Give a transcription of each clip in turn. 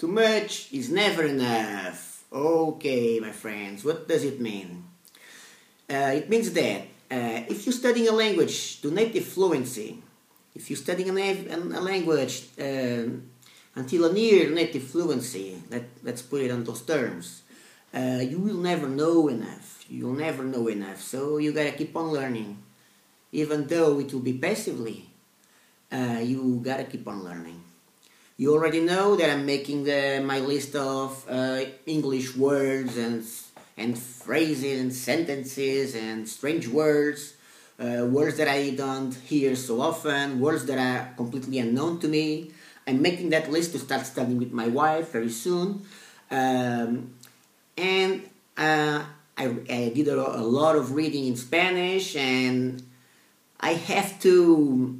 Too much is never enough. Okay, my friends, what does it mean? It means that if you're studying a language to native fluency, if you're studying a language until a near native fluency, let's put it on those terms, you will never know enough. You'll never know enough. So you gotta keep on learning. Even though it will be passively, you gotta keep on learning. You already know that I'm making my list of English words and phrases and sentences and strange words, words that I don't hear so often, words that are completely unknown to me. I'm making that list to start studying with my wife very soon. And I did a lot of reading in Spanish, and I have to,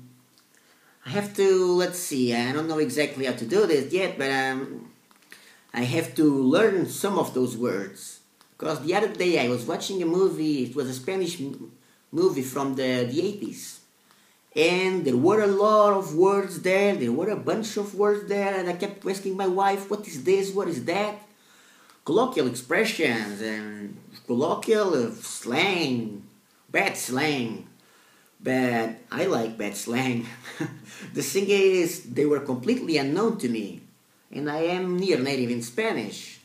let's see, I don't know exactly how to do this yet, but I have to learn some of those words. Because the other day I was watching a movie, it was a Spanish movie from the 80s. And there were a lot of words there, there were a bunch of words there, and I kept asking my wife, what is this, what is that? Colloquial expressions and colloquial slang, bad slang. But I like bad slang. The thing is, they were completely unknown to me, and I am near native in Spanish.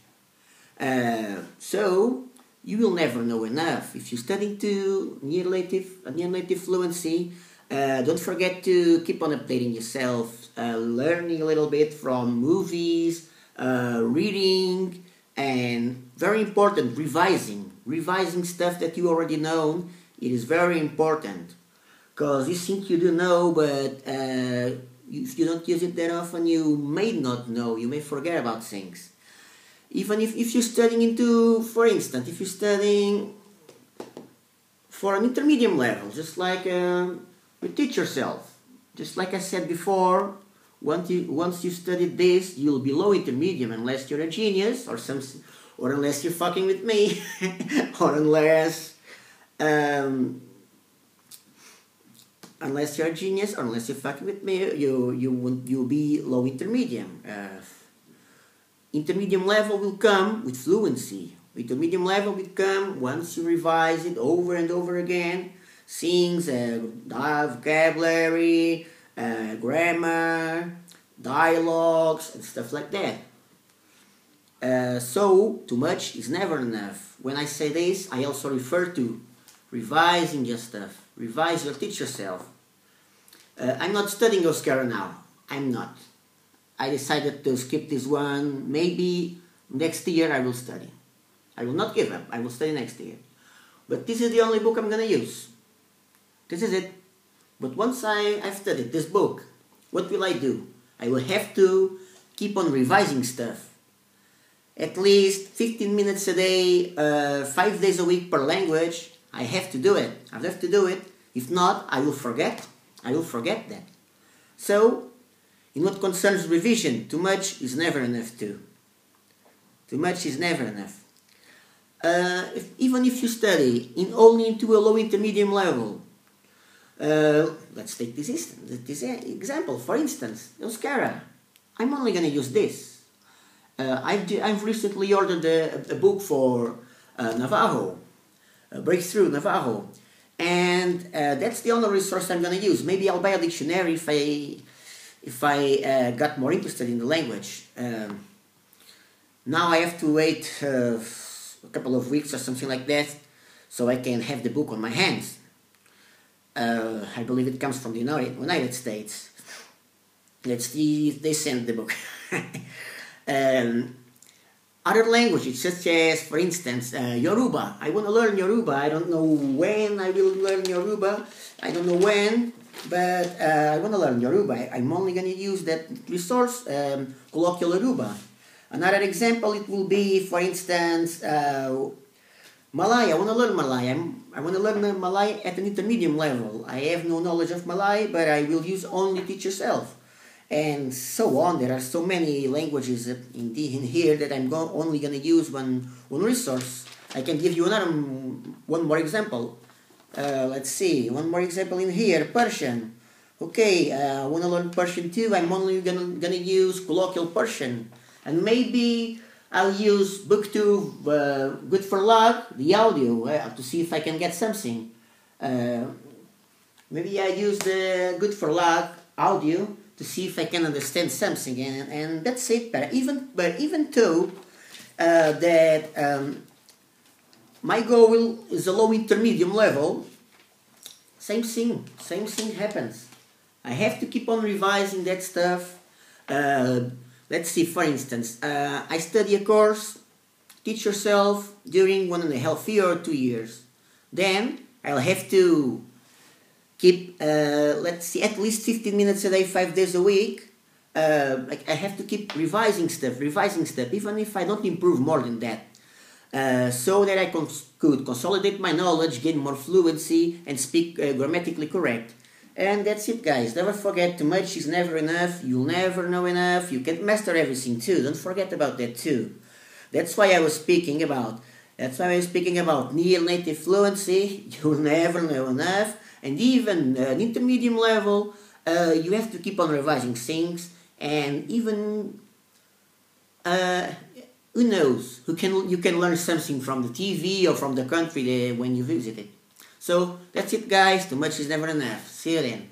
So you will never know enough. If you're studying to near native fluency, don't forget to keep on updating yourself, learning a little bit from movies, reading, and very important, revising stuff that you already know. It is very important. Because you think you do know, but if you don't use it that often, you may not know, you may forget about things. Even if you're studying into, for instance, if you're studying for an intermediate level, just like you teach yourself. Just like I said before, once you studied this, you'll be low intermediate unless you're a genius, or unless you're fucking with me, or unless you're a genius, or unless you're fucking with me, you'll be low intermediate. Intermediate level will come with fluency. Intermediate level will come once you revise it over and over again. Things, vocabulary, grammar, dialogues, and stuff like that. So, too much is never enough. When I say this, I also refer to revising your stuff. Revise your teach yourself. I'm not studying Euskera now. I'm not. I decided to skip this one. Maybe next year I will study. I will not give up. I will study next year. But this is the only book I'm going to use. This is it. But once I've studied this book, what will I do? I will have to keep on revising stuff. At least 15 minutes a day, 5 days a week per language. I have to do it. I have to do it. If not, I will forget. I will forget that. So, in what concerns revision, too much is never enough too. Too much is never enough. Even if you study only into a low intermediate level, let's take this example. For instance, Euskera. I'm only going to use this. I've recently ordered a book for Navajo, Breakthrough Navajo, and that's the only resource I'm going to use. Maybe I'll buy a dictionary if I got more interested in the language. Now I have to wait a couple of weeks or something like that so I can have the book on my hands. I believe it comes from the United States. Let's see if they send the book. Other languages, such as, for instance, Yoruba. I want to learn Yoruba. I don't know when I will learn Yoruba. I don't know when, but I want to learn Yoruba. I'm only going to use that resource, colloquial Yoruba. Another example, it will be, for instance, Malay. I want to learn Malay. I want to learn Malay at an intermediate level. I have no knowledge of Malay, but I will use only teach yourself. And so on. There are so many languages in here that I'm only going to use one resource. I can give you one more example. Let's see, one more example in here, Persian. Okay, I want to learn Persian too. I'm only going to use colloquial Persian. And maybe I'll use Booktube Good for Luck, the audio, to see if I can get something. Maybe I use the Good for Luck audio to see if I can understand something, and that's it. But even though that my goal is a low intermediate level, same thing happens. I have to keep on revising that stuff. Let's see, for instance, I study a course, Teach Yourself, during 1.5 years or 2 years. Then I'll have to keep, let's see, at least 15 minutes a day, 5 days a week. I have to keep revising stuff, even if I don't improve more than that. So that I could consolidate my knowledge, gain more fluency, and speak grammatically correct. And that's it, guys. Never forget, too much is never enough. You'll never know enough. You can't master everything too. Don't forget about that too. That's why I was speaking about near-native fluency. You'll never know enough. And even an intermediate level, you have to keep on revising things. And even who knows? You can learn something from the TV or from the country when you visit it. So that's it, guys. Too much is never enough. See you then.